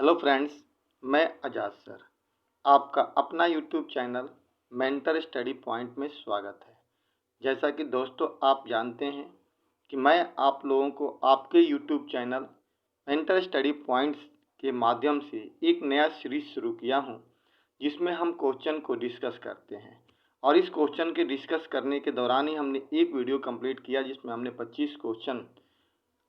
Hello friends, मैं आजाद sir. आपका अपना YouTube channel mentor study point में स्वागत है। जैसा कि दोस्तों आप जानते हैं कि मैं आप लोगों को आपके YouTube channel mentor study points के माध्यम से एक नया सीरीज शुरू किया हूं, जिसमें हम क्वेश्चन को डिस्कस करते हैं। और इस क्वेश्चन के डिस्कस करने के दौरान ही हमने एक वीडियो कंप्लीट किया, जिसमें हमने 25 क्वेश्चन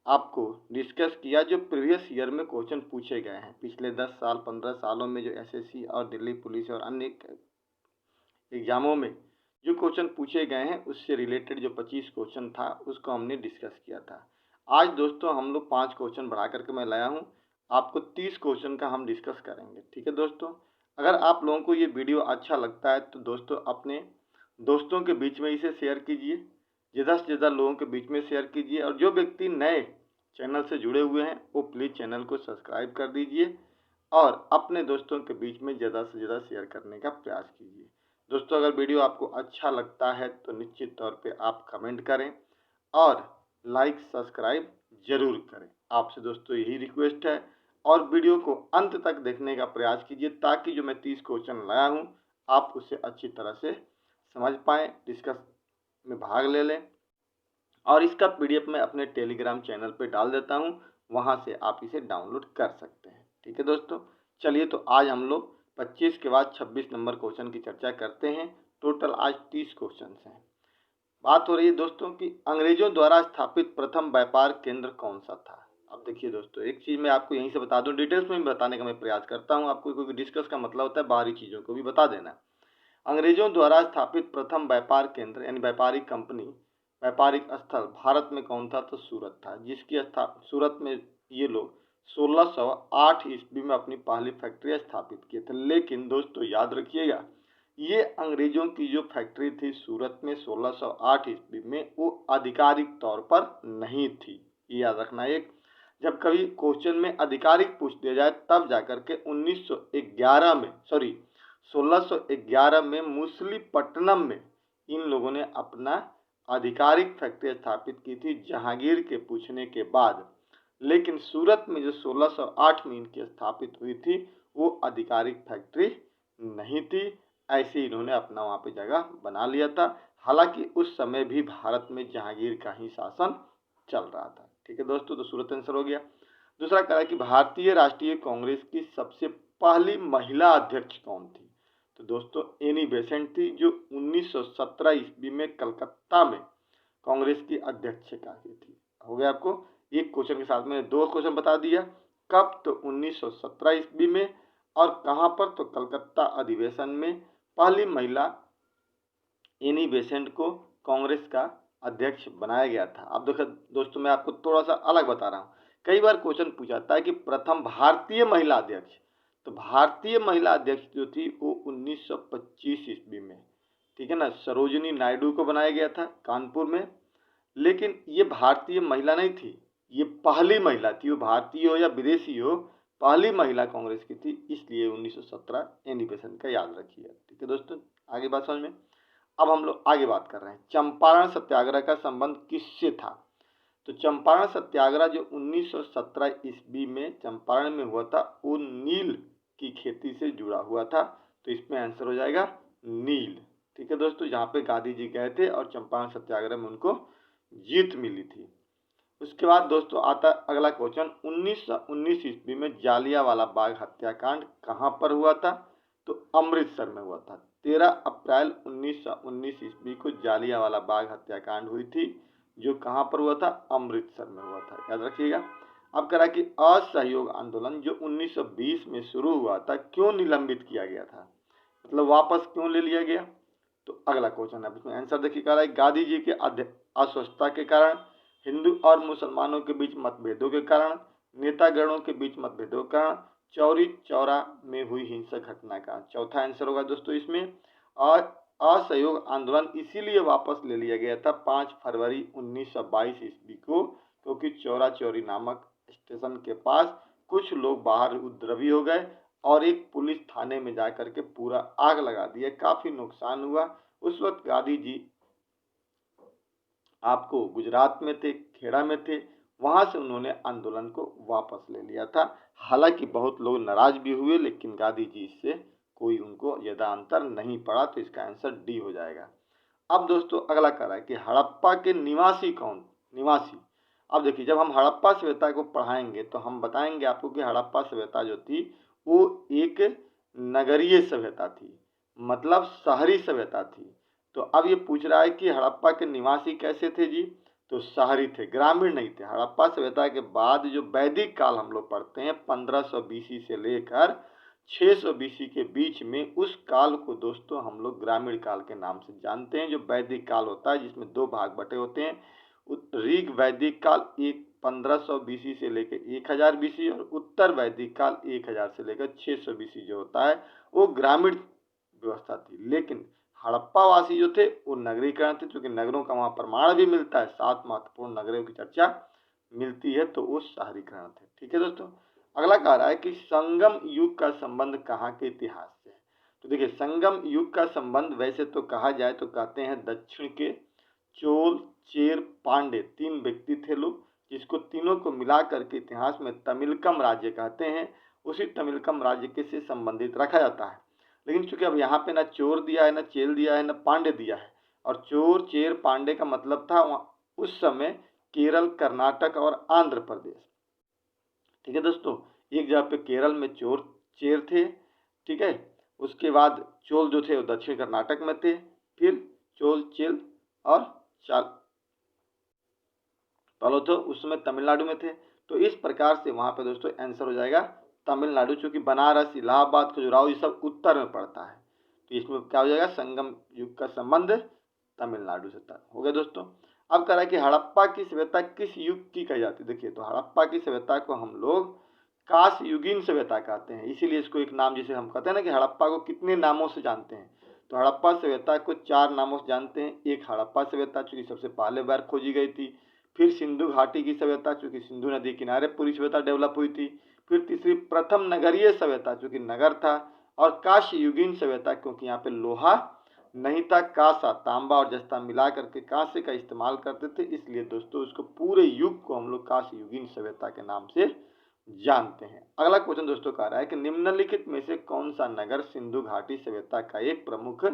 आपको डिस्कस किया जो प्रीवियस ईयर में क्वेश्चन पूछे गए हैं। पिछले 10 साल 15 सालों में जो एसएससी और दिल्ली पुलिस और अन्य एग्जामों में जो क्वेश्चन पूछे गए हैं, उससे रिलेटेड जो 25 क्वेश्चन था उसको हमने डिस्कस किया था। आज दोस्तों हम लोग 5 क्वेश्चन बढ़ा करके मैं लाया हूँ, आपको 30 क्वेश्चन का हम डिस्कस करेंगे। ठीक है दोस्तों, अगर आप लोगों को ये वीडियो अच्छा लगता है तो दोस्तों अपने दोस्तों के बीच में इसे शेयर कीजिए, ज़्यादा से ज़्यादा लोगों के बीच में शेयर कीजिए। और जो व्यक्ति नए चैनल से जुड़े हुए हैं वो प्लीज़ चैनल को सब्सक्राइब कर दीजिए और अपने दोस्तों के बीच में ज़्यादा से ज़्यादा शेयर करने का प्रयास कीजिए। दोस्तों अगर वीडियो आपको अच्छा लगता है तो निश्चित तौर पे आप कमेंट करें और लाइक सब्सक्राइब जरूर करें। आपसे दोस्तों यही रिक्वेस्ट है, और वीडियो को अंत तक देखने का प्रयास कीजिए ताकि जो मैं 30 क्वेश्चन लाया हूँ आप उसे अच्छी तरह से समझ पाएँ, डिस्कस में भाग ले लें। और इसका पीडीएफ मैं अपने टेलीग्राम चैनल पे डाल देता हूँ, वहाँ से आप इसे डाउनलोड कर सकते हैं। ठीक है दोस्तों, चलिए तो आज हम लोग 25 के बाद 26 नंबर क्वेश्चन की चर्चा करते हैं। टोटल आज 30 क्वेश्चन हैं। बात हो रही है दोस्तों कि अंग्रेजों द्वारा स्थापित प्रथम व्यापार केंद्र कौन सा था। अब देखिए दोस्तों, एक चीज़ मैं आपको यहीं से बता दूं, डिटेल्स में भी बताने का मैं प्रयास करता हूं आपको, क्योंकि डिस्कस का मतलब होता है बाहरी चीज़ों को भी बता देना। अंग्रेजों द्वारा स्थापित प्रथम व्यापार केंद्र यानी व्यापारिक कंपनी, व्यापारिक स्थल भारत में कौन था, तो सूरत था। जिसकी सूरत में ये लोग 1608 ईस्वी में अपनी पहली फैक्ट्री स्थापित किए थे। लेकिन दोस्तों याद रखिएगा, ये अंग्रेजों की जो फैक्ट्री थी सूरत में 1608 ईस्वी में, वो आधिकारिक तौर पर नहीं थी। ये याद रखना। एक जब कभी क्वेश्चन में आधिकारिक पूछ दिया जाए तब जाकर के 1611 में मुसलीपट्टनम में इन लोगों ने अपना आधिकारिक फैक्ट्री स्थापित की थी जहांगीर के पूछने के बाद। लेकिन सूरत में जो 1608 में इनकी स्थापित हुई थी वो आधिकारिक फैक्ट्री नहीं थी। ऐसे इन्होंने अपना वहाँ पे जगह बना लिया था। हालांकि उस समय भी भारत में जहांगीर का ही शासन चल रहा था। ठीक है दोस्तों, तो सूरत आंसर हो गया। दूसरा कह रहा है कि भारतीय राष्ट्रीय कांग्रेस की सबसे पहली महिला अध्यक्ष कौन थी। तो दोस्तों एनी बेसेंट थी, जो 1917 ईस्वी में कलकत्ता में कांग्रेस की अध्यक्षता की थी। हो गया आपको एक क्वेश्चन के साथ में 2 क्वेश्चन बता दिया। कब, तो 1917 ईस्वी में। और कहां पर, तो कलकत्ता अधिवेशन में पहली महिला एनी बेसेंट को कांग्रेस का अध्यक्ष बनाया गया था। अब देखो दोस्तों, मैं आपको थोड़ा सा अलग बता रहा हूँ। कई बार क्वेश्चन पूछा जाता है कि प्रथम भारतीय महिला अध्यक्ष, तो भारतीय महिला अध्यक्ष जो थी वो 1925 ईस्वी में, ठीक है ना, सरोजिनी नायडू को बनाया गया था कानपुर में। लेकिन ये भारतीय महिला नहीं थी, ये पहली महिला थी। वो भारतीय हो या विदेशी हो, पहली महिला कांग्रेस की थी, इसलिए 1917 एनी बेसेंट का याद रखिए। ठीक है दोस्तों, आगे बात समझ में। अब हम लोग आगे बात कर रहे हैं चंपारण सत्याग्रह का संबंध किससे था। तो चंपारण सत्याग्रह जो 1917 ईस्वी में चंपारण में हुआ था, वो नील की खेती से जुड़ा हुआ था। तो इसमें आंसर हो जाएगा नील। ठीक है दोस्तों, जहाँ पे गांधी जी गए थे और चंपारण सत्याग्रह में उनको जीत मिली थी। उसके बाद दोस्तों आता अगला क्वेश्चन, 1919 ईस्वी में जालियांवाला बाग हत्याकांड कहाँ पर हुआ था। तो अमृतसर में हुआ था। 13 अप्रैल 1919 ईस्वी को जालियांवाला बाग हत्याकांड हुई थी, जो कहाँ पर हुआ था, अमृतसर में हुआ था। याद रखिएगा। अब कह रहा कि असहयोग आंदोलन जो 1920 में शुरू हुआ था, क्यों निलंबित किया गया था, मतलब वापस क्यों ले लिया गया। तो अगला क्वेश्चन है, इसमें आंसर देखिए। कह रहा है गांधी जी के अस्वस्थता के कारण, हिंदू और मुसलमानों के बीच मतभेदों के कारण, नेतागणों के बीच मतभेदों के कारण, चौरी चौरा में हुई हिंसक घटना का। चौथा आंसर होगा दोस्तों इसमें। और असहयोग आंदोलन इसीलिए वापस ले लिया गया था 5 फरवरी 1922 ईस्वी को, क्योंकि चौरा चौरी नामक स्टेशन के पास कुछ लोग बाहर उपद्रवी हो गए और एक पुलिस थाने में जाकर के पूरा आग लगा दिया। काफी नुकसान हुआ। उस वक्त गांधी जी आपको गुजरात में थे, खेड़ा में थे, वहां से उन्होंने आंदोलन को वापस ले लिया था। हालांकि बहुत लोग नाराज भी हुए, लेकिन गांधी जी से कोई उनको ज्यादा अंतर नहीं पड़ा, तो इसका आंसर डी हो जाएगा। अब दोस्तों अगला कह रहा है कि हड़प्पा के निवासी कौन? निवासी, अब देखिए जब हम हड़प्पा सभ्यता को पढ़ाएंगे तो हम बताएंगे आपको कि हड़प्पा सभ्यता जो थी वो एक नगरीय सभ्यता थी, मतलब शहरी सभ्यता थी। तो अब ये पूछ रहा है कि हड़प्पा के निवासी कैसे थे जी? तो शहरी थे, ग्रामीण नहीं थे। हड़प्पा सभ्यता के बाद जो वैदिक काल हम लोग पढ़ते हैं 1500 बीसी से लेकर 600 बीसी के बीच में, उस काल को दोस्तों हम लोग ग्रामीण काल के नाम से जानते हैं। जो वैदिक काल होता है जिसमें दो भाग बटे होते हैं, ऋग वैदिक काल 1500 बीसी से लेकर 1000 बीसी, और उत्तर वैदिक काल 1000 से लेकर 600 बीसी जो होता है वो ग्रामीण व्यवस्था थी। लेकिन हड़प्पा वासी जो थे वो नगरीकरण थे, क्योंकि नगरों का वहां प्रमाण भी मिलता है, 7 महत्वपूर्ण नगरों की चर्चा मिलती है, तो वो शहरीकरण थे। ठीक है दोस्तों, अगला कह रहा है कि संगम युग का संबंध कहाँ के इतिहास से है? तो देखिए संगम युग का संबंध वैसे तो कहा जाए तो कहते हैं दक्षिण के चोल, चेर, पांडे 3 व्यक्ति थे लोग, जिसको तीनों को मिला करके इतिहास में तमिलकम राज्य कहते हैं। उसी तमिलकम राज्य के से संबंधित रखा जाता है। लेकिन चूंकि अब यहाँ पे ना चोर दिया है, ना चेल दिया है, ना पांडे दिया है, और चोर, चेर, पांडे का मतलब था उस समय केरल, कर्नाटक और आंध्र प्रदेश। ठीक है दोस्तों, एक जगह पे केरल में चोर, चेर थे। ठीक है, उसके बाद चोल जो थे वो दक्षिण कर्नाटक में थे, फिर चोल, चेल और चाल पहले तो उस समय तमिलनाडु में थे। तो इस प्रकार से वहां पे दोस्तों आंसर हो जाएगा तमिलनाडु, चूंकि बनारस, इलाहाबाद, खजुराहो ये सब उत्तर में पड़ता है, तो इसमें क्या हो जाएगा, संगम युग का संबंध तमिलनाडु से था। हो गया दोस्तों। अब कह रहा है कि हड़प्पा की सभ्यता किस युग की कही जाती है? देखिए तो हड़प्पा की सभ्यता को हम लोग काश युगीन सभ्यता कहते हैं, इसीलिए इसको एक नाम, जिसे हम कहते हैं ना कि हड़प्पा को कितने नामों से जानते हैं, तो हड़प्पा सभ्यता को 4 नामों से जानते हैं। एक हड़प्पा सभ्यता चूंकि सबसे पहले बार खोजी गई थी, फिर सिंधु घाटी की सभ्यता चूंकि सिंधु नदी किनारे पूरी सभ्यता डेवलप हुई थी, फिर तीसरी प्रथम नगरीय सभ्यता चूंकि नगर था, और काश युगीन सभ्यता क्योंकि यहाँ पे लोहा नहीं था, कांसा, तांबा और जस्ता मिला करके कांसे का इस्तेमाल करते थे, इसलिए दोस्तों उसको पूरे युग को हम लोग काश युगीन सभ्यता के नाम से जानते हैं। अगला क्वेश्चन दोस्तों कह रहा है कि निम्नलिखित में से कौन सा नगर सिंधु घाटी सभ्यता का एक प्रमुख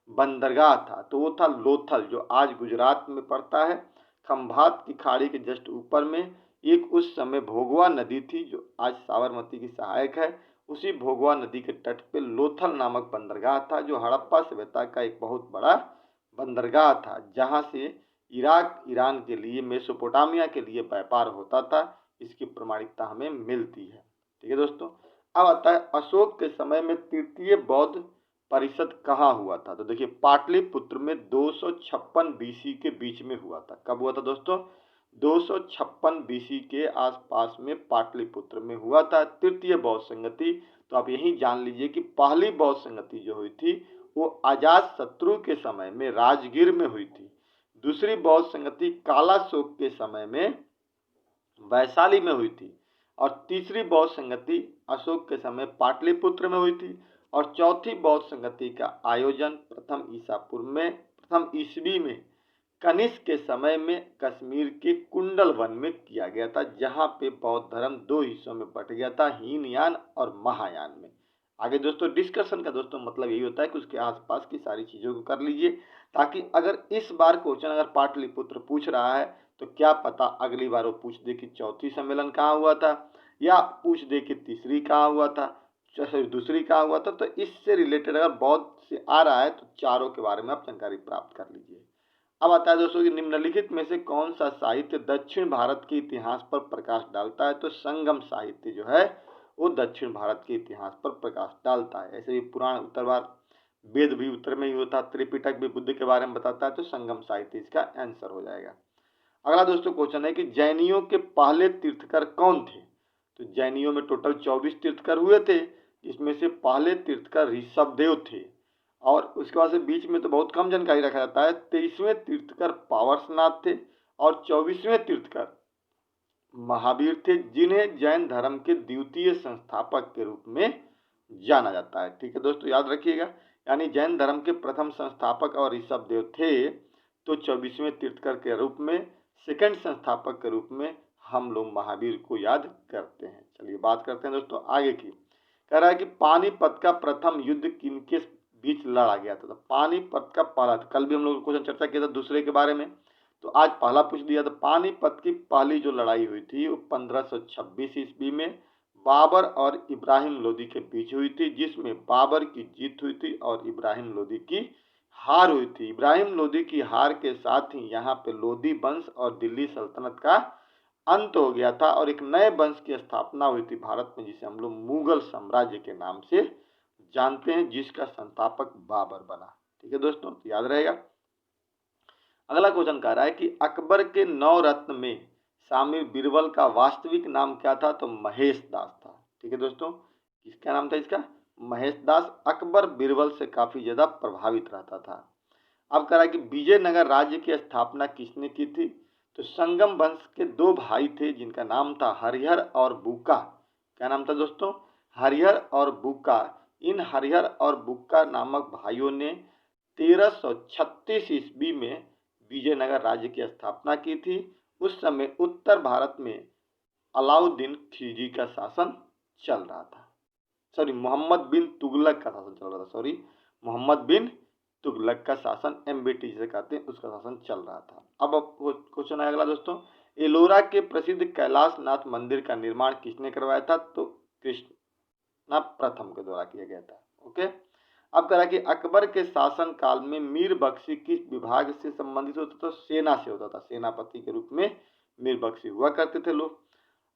बंदरगाह था? तो वो था लोथल, जो आज गुजरात में पड़ता है, खंभात की खाड़ी के जस्ट ऊपर में। एक उस समय भोगवा नदी थी जो आज साबरमती की सहायक है, उसी भोगवा नदी के तट पे लोथल नामक बंदरगाह था, जो हड़प्पा सभ्यता का एक बहुत बड़ा बंदरगाह था, जहां से इराक, ईरान के लिए, मेसोपोटामिया के लिए व्यापार होता था। इसकी प्रमाणिकता हमें मिलती है। ठीक है दोस्तों, अब आता है अशोक के समय में तृतीय बौद्ध परिषद कहाँ हुआ था? तो देखिए पाटलिपुत्र में 256 बीसी के बीच में हुआ था। कब हुआ था दोस्तों? 256 बीसी के आसपास में पाटलिपुत्र में हुआ था तृतीय बौद्ध संगति। तो आप यही जान लीजिए कि पहली बौद्ध संगति जो हुई थी वो अजात शत्रु के समय में राजगीर में हुई थी। दूसरी बौद्ध संगति कालाशोक के समय में वैशाली में हुई थी, और तीसरी बौद्ध संगति अशोक के समय पाटलिपुत्र में हुई थी, और चौथी बौद्ध संगति का आयोजन प्रथम ईस्वी में कनिष्क के समय में कश्मीर के कुंडल वन में किया गया था, जहां पे बौद्ध धर्म 2 हिस्सों में बट गया था, हीनयान और महायान में। आगे दोस्तों डिस्कशन का दोस्तों मतलब यही होता है कि उसके आसपास की सारी चीजों को कर लीजिए, ताकि अगर इस बार क्वेश्चन अगर पाटलिपुत्र पूछ रहा है तो क्या पता अगली बार वो पूछ दे कि चौथी सम्मेलन कहाँ हुआ था, या पूछ दे कि तीसरी कहाँ हुआ था, दूसरी कहाँ हुआ था। तो इससे रिलेटेड अगर बौद्ध से आ रहा है तो चारों के बारे में आप जानकारी प्राप्त कर लीजिए। अब आता है दोस्तों कि निम्नलिखित में से कौन सा साहित्य दक्षिण भारत के इतिहास पर प्रकाश डालता है? तो संगम साहित्य जो है वो दक्षिण भारत के इतिहास पर प्रकाश डालता है। ऐसे भी पुराण उत्तरवार, वेद भी उत्तर में ही होता है, त्रिपिटक भी बुद्ध के बारे में बताता है, तो संगम साहित्य इसका आंसर हो जाएगा। अगला दोस्तों क्वेश्चन है कि जैनियों के पहले तीर्थकर कौन थे? तो जैनियों में टोटल 24 तीर्थकर हुए थे, जिसमें से पहले तीर्थकर ऋषभदेव थे, और उसके बाद से बीच में तो बहुत कम जानकारी रखा जाता है। 23वें तीर्थकर पावरसनाथ थे, और 24वें तीर्थकर महावीर थे, जिन्हें जैन धर्म के द्वितीय संस्थापक के रूप में जाना जाता है। ठीक है दोस्तों, याद रखिएगा, यानी जैन धर्म के प्रथम संस्थापक और ऋषभदेव थे, तो 24वें तीर्थकर के रूप में, सेकंड संस्थापक के रूप में हम लोग महावीर को याद करते हैं। चलिए बात करते हैं दोस्तों आगे की। कह रहा है कि पानीपत का प्रथम युद्ध किनके बीच लड़ा गया था। तो पानीपत का पहला, कल भी हम लोग क्वेश्चन चर्चा किया था दूसरे के बारे में, तो आज पहला पूछ दिया। तो पानीपत की पहली जो लड़ाई हुई थी वो 1526 ईस्वी में बाबर और इब्राहिम लोदी के बीच हुई थी, जिसमें बाबर की जीत हुई थी और इब्राहिम लोदी की हार हुई थी। इब्राहिम लोदी की हार के साथ ही यहाँ पे लोदी वंश और दिल्ली सल्तनत का अंत हो गया था और एक नए वंश की स्थापना हुई थी भारत में, जिसे हम लोग मुगल साम्राज्य के नाम से जानते हैं, जिसका संस्थापक बाबर बना। ठीक है दोस्तों, तो याद रहेगा। अगला क्वेश्चन कह रहा है कि अकबर के 9 रत्न में शामिल बीरबल का वास्तविक नाम क्या था। तो महेश दास था। ठीक है दोस्तों, किसका नाम था इसका? महेश दास। अकबर बीरबल से काफी ज्यादा प्रभावित रहता था। अब कह रहा है कि विजयनगर राज्य की स्थापना किसने की थी। तो संगम वंश के 2 भाई थे जिनका नाम था हरिहर और बुक्का। क्या नाम था दोस्तों? हरिहर और बुक्का। इन हरिहर और बुक्का नामक भाइयों ने 1336 ईस्वी में विजयनगर राज्य की स्थापना की थी। उस समय उत्तर भारत में अलाउद्दीन खिलजी का शासन चल रहा था। मोहम्मद बिन तुगलक का शासन चल रहा था। मोहम्मद बिन तुगलक का शासन, MBT जिसे कहते हैं, उसका शासन चल रहा था। अब क्वेश्चन है अगला दोस्तों, एलोरा के प्रसिद्ध कैलाशनाथ मंदिर का निर्माण किसने करवाया था। तो कृष्णा प्रथम के द्वारा किया गया था। ओके। अब कह रहा है कि अकबर के शासन काल में मीर बख्शी किस विभाग से संबंधित होता था। तो सेना से होता था। सेनापति के रूप में मीर बख्शी हुआ करते थे लोग।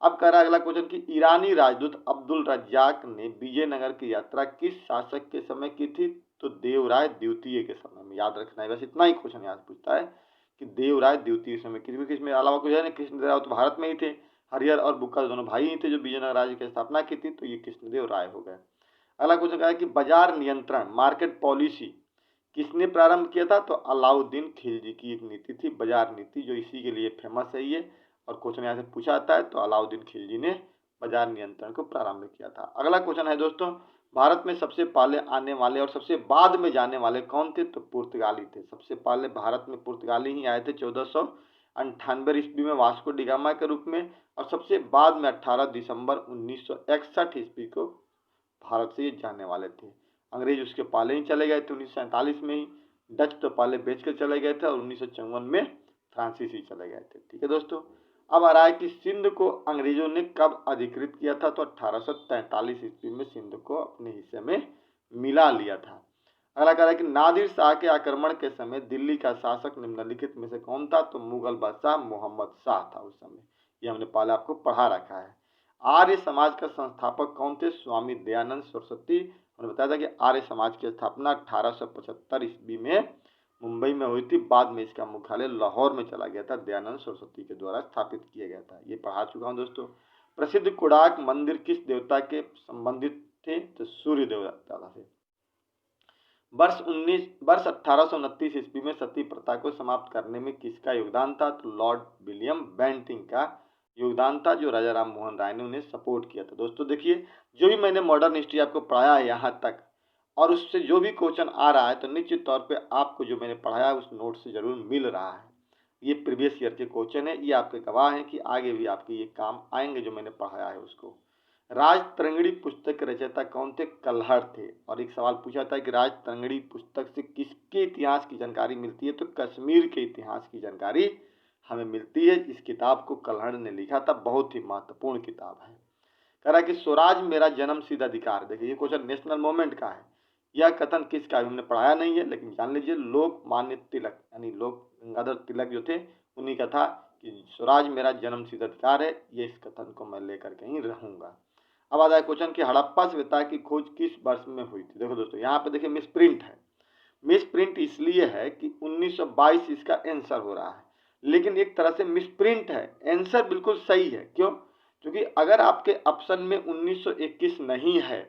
अब कह रहा है अगला क्वेश्चन कि ईरानी राजदूत अब्दुल रज्जाक ने विजयनगर की यात्रा किस शासक के समय की थी। तो देवराय द्वितीय के समय में। याद रखना है, बस इतना ही क्वेश्चन यहाँ से पूछता है कि देवराय द्वितीय समय की, क्योंकि इसमें अलावा कुछ है नहीं। कृष्णदेव तो भारत में ही थे, हरिहर और बुक्का दोनों भाई ही थे जो विजयनगर राज्य की स्थापना की थी, तो ये कृष्णदेव राय हो गए। अगला क्वेश्चन कहा है कि बाजार नियंत्रण, मार्केट पॉलिसी किसने प्रारंभ किया था। तो अलाउद्दीन खिलजी की एक नीति थी, बाजार नीति, जो इसी के लिए फेमस है ये, और क्वेश्चन यहाँ से पूछा आता है। तो अलाउद्दीन खिलजी ने बाजार नियंत्रण को प्रारंभ किया था। अगला क्वेश्चन है दोस्तों, भारत में सबसे पहले आने वाले और सबसे बाद में जाने वाले कौन थे। तो पुर्तगाली थे। सबसे पहले भारत में पुर्तगाली ही आए थे 1498 ईस्वी में वास्को डी गामा के रूप में, और सबसे बाद में 18 दिसंबर 1961 ईस्वी को भारत से ये जाने वाले थे। अंग्रेज उसके पहले ही चले गए थे 1947 में ही। डच तो पहले बेच कर चले गए थे और 1954 में फ्रांसीसी चले गए थे। ठीक है दोस्तों। अब आ रहा है कि सिंध को अंग्रेजों ने कब अधिकृत किया था। तो 1843 ईस्वी में सिंध को अपने हिस्से में मिला लिया था। अगला कह रहा है कि नादिर शाह के आक्रमण के समय दिल्ली का शासक निम्नलिखित में से कौन था। तो मुगल बादशाह मोहम्मद शाह था उस समय। ये हमने पहले आपको पढ़ा रखा है। आर्य समाज का संस्थापक कौन थे। स्वामी दयानंद सरस्वती। हमने बताया था कि आर्य समाज की स्थापना 1875 ईस्वी में मुंबई में हुई थी। बाद में इसका मुख्यालय लाहौर में चला गया था, दयानंद सरस्वती के द्वारा स्थापित किया गया था। ये पढ़ा चुका हूँ दोस्तों। प्रसिद्ध कोणार्क मंदिर किस देवता के संबंधित थे। तो सूर्य देवता से। वर्ष 1829 ईस्वी में सती प्रथा को समाप्त करने में किसका योगदान था। तो लॉर्ड विलियम बेंटिंग का योगदान था, जो राजा राम मोहन राय ने उन्हें सपोर्ट किया था। दोस्तों देखिए, जो भी मैंने मॉडर्न हिस्ट्री आपको पढ़ाया है यहाँ तक, और उससे जो भी क्वेश्चन आ रहा है, तो निश्चित तौर पे आपको जो मैंने पढ़ाया है उस नोट से जरूर मिल रहा है। ये प्रीवियस ईयर के क्वेश्चन है, ये आपके गवाह हैं कि आगे भी आपके ये काम आएंगे जो मैंने पढ़ाया है उसको। राजतरंगिणी पुस्तक के रचयिता कौन थे। कल्हड़ थे। और एक सवाल पूछा था कि राजतरंगिणी पुस्तक से किसके इतिहास की जानकारी मिलती है। तो कश्मीर के इतिहास की जानकारी हमें मिलती है। इस किताब को कल्हड़ ने लिखा था, बहुत ही महत्वपूर्ण किताब है। कह रहा है कि स्वराज मेरा जन्म सिद्ध अधिकार। देखिए ये क्वेश्चन नेशनल मूवमेंट का है। यह कथन किसका है, हमने पढ़ाया नहीं है, लेकिन जान लीजिए लोकमान्य तिलक यानी लोक गंगाधर तिलक जो थे, उन्हीं का था कि स्वराज मेरा जन्म सिद्ध अधिकार है। ये इस कथन को मैं लेकर कहीं रहूंगा। अब आता है क्वेश्चन कि हड़प्पा सभ्यता की खोज किस वर्ष में हुई थी। देखो दोस्तों, यहाँ पे देखिए मिस प्रिंट है। मिस प्रिंट इसलिए है कि 1922 इसका आंसर हो रहा है, लेकिन एक तरह से मिस प्रिंट है। आंसर बिल्कुल सही है। क्यों? क्योंकि अगर आपके ऑप्शन में 1921 नहीं है,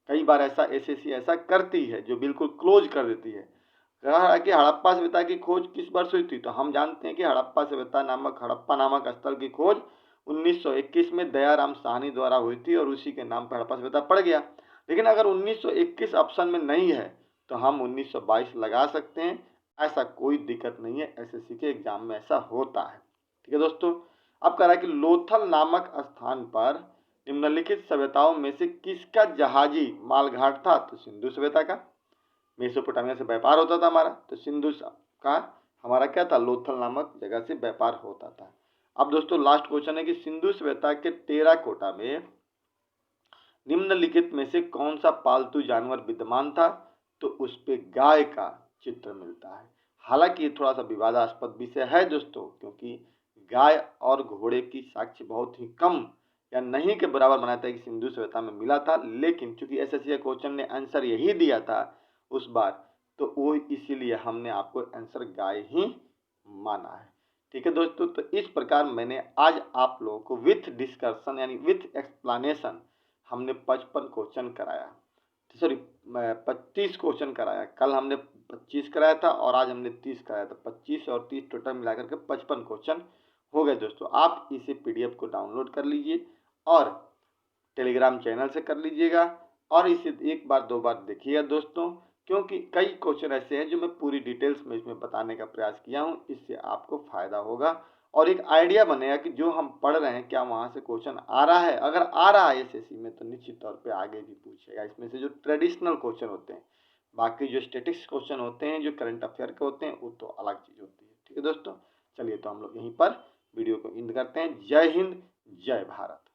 कई बार ऐसा एसएससी ऐसा करती है जो बिल्कुल क्लोज कर देती है। कहा कि हड़प्पा सभ्यता की खोज किस वर्ष हुई थी। तो हम जानते हैं कि हड़प्पा नामक स्थल की खोज 1921 में दयाराम साहनी द्वारा हुई थी, और उसी के नाम पर हड़प्पा सभ्यता पड़ गया। लेकिन अगर 1921 ऑप्शन में नहीं है तो हम 1922 लगा सकते हैं। ऐसा कोई दिक्कत नहीं है, एसएससी के एग्जाम में ऐसा होता है। ठीक है दोस्तों। अब कह रहा है कि लोथल नामक स्थान पर निम्नलिखित सभ्यताओं में से किसका जहाजी मालघाट था? तो सिंधु सभ्यता का। मेसोपोटामिया से व्यापार होता था हमारा, तो सिंधु का हमारा क्या था? लोथल नामक जगह से व्यापार होता था। अब दोस्तों लास्ट क्वेश्चन है कि सिंधु सभ्यता के टेराकोटा में निम्नलिखित में से कौन सा पालतू जानवर विद्यमान था? तो उस पे गाय का चित्र मिलता है। हालांकि ये थोड़ा सा विवादास्पद विषय है दोस्तों, क्योंकि गाय और घोड़े की साक्ष्य बहुत ही कम या नहीं के बराबर बनाता है कि सिंधु सभ्यता में मिला था, लेकिन चूंकि एसएससी क्वेश्चन ने आंसर यही दिया था उस बार, तो वो इसीलिए हमने आपको आंसर गाय ही माना है। ठीक है दोस्तों, तो इस प्रकार मैंने आज आप लोगों को विथ डिस्कशन यानी विथ एक्सप्लेनेशन हमने 55 क्वेश्चन कराया, सॉरी 25 क्वेश्चन कराया। कल हमने 25 कराया था और आज हमने 30 कराया था। 25 और 30 टोटल मिलाकर के 55 क्वेश्चन हो गए दोस्तों। आप इसे पीडीएफ को डाउनलोड कर लीजिए और टेलीग्राम चैनल से कर लीजिएगा और इसे एक बार दो बार देखिएगा दोस्तों, क्योंकि कई क्वेश्चन ऐसे हैं जो मैं पूरी डिटेल्स में इसमें बताने का प्रयास किया हूँ। इससे आपको फायदा होगा और एक आइडिया बनेगा कि जो हम पढ़ रहे हैं क्या वहाँ से क्वेश्चन आ रहा है। अगर आ रहा है एसएससी में तो निश्चित तौर पे आगे भी पूछेगा इसमें से जो ट्रेडिशनल क्वेश्चन होते हैं। बाकी जो स्टेटिक्स क्वेश्चन होते हैं, जो करंट अफेयर के होते हैं, वो तो अलग चीज़ होती है। ठीक है दोस्तों, चलिए तो हम लोग यहीं पर वीडियो को एंड करते हैं। जय हिंद, जय भारत।